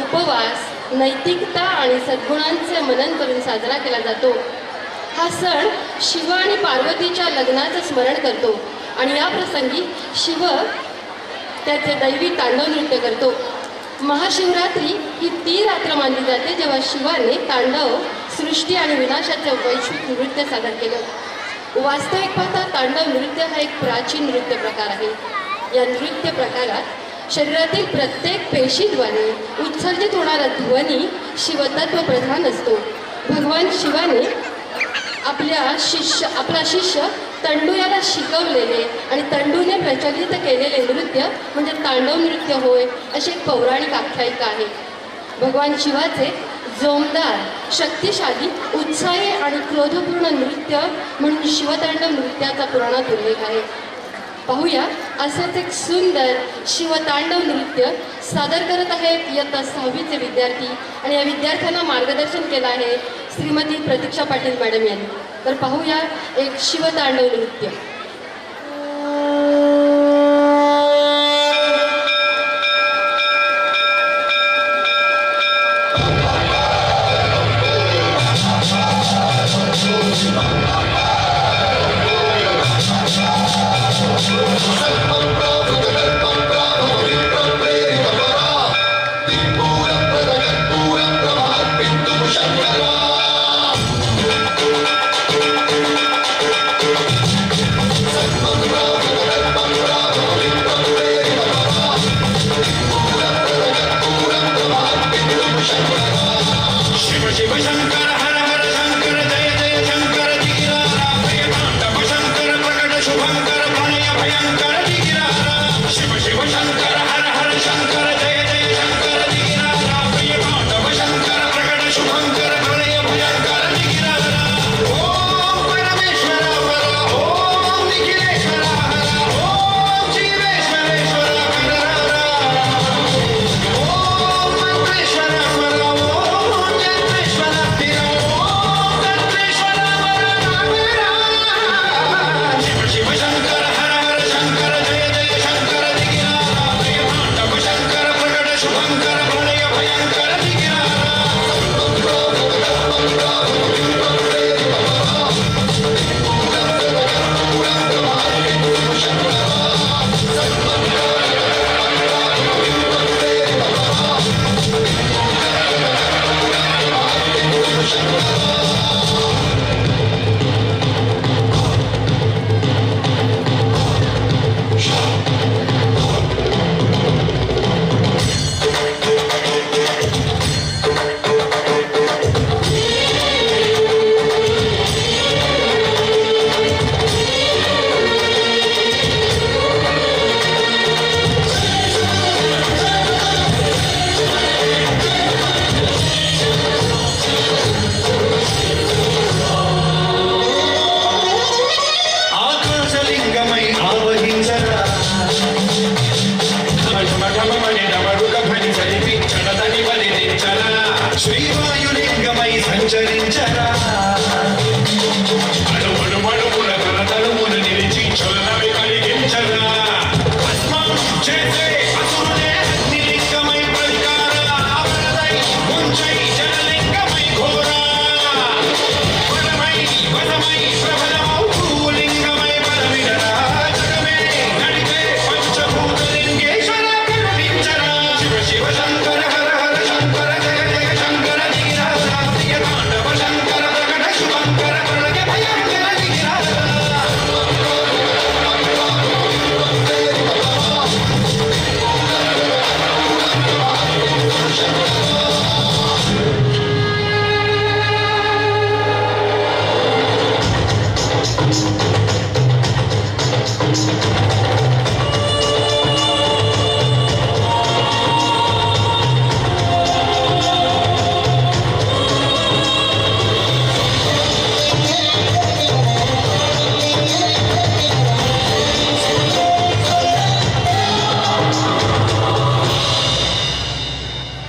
उपवास, नैतिकता आणि सद्गुणांचे मनन करून साजरा केला जातो. हा सण शिव आणि पार्वतीच्या लग्नाचं स्मरण करतो आणि या प्रसंगी शिव त्याचे दैवी तांडव नृत्य करतो. महाशिवरात्री ही ती रात्र मानली जाते जेव्हा शिवाने तांडव, सृष्टी आणि विनाशाचे वैश्विक नृत्य सादर केलं. वास्तविक पाहता तांडव नृत्य हा एक प्राचीन नृत्य प्रकार आहे. या नृत्य प्रकारात शरीरातील प्रत्येक पेशीद्वारे उत्सर्जित होणारा ध्वनी शिवतत्व प्रधान असतो. भगवान शिवाने आपला शिष्य तंडू याला शिकवलेले आणि तंडूने प्रचलित केलेले नृत्य म्हणजे तांडव नृत्य होय, अशी एक पौराणिक आख्यायिका आहे. भगवान शिवाचे जोमदार, शक्तिशाली, उत्साही आणि क्रोधपूर्ण नृत्य म्हणून शिवतांडव नृत्याचा पुराणात उल्लेख आहे. पाहूया असंच एक सुंदर शिवतांडव नृत्य सादर करत आहेत इयत्ता 6वीचे विद्यार्थी आणि या विद्यार्थ्यांना मार्गदर्शन केलं आहे श्रीमती प्रतीक्षा पाटील मॅडम यांनी. तर पाहूया एक शिवतांडव नृत्य.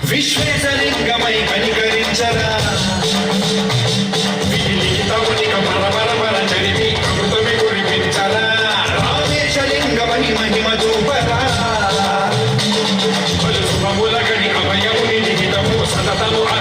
విశ్వేశలింగమై కనికరించరా విలితమునిక పరపరపర చరివి అమృతమి కురిపించరా రామేశలింగమై మహిమ చూపరా పలు శుభముల గని అభయముని जातानो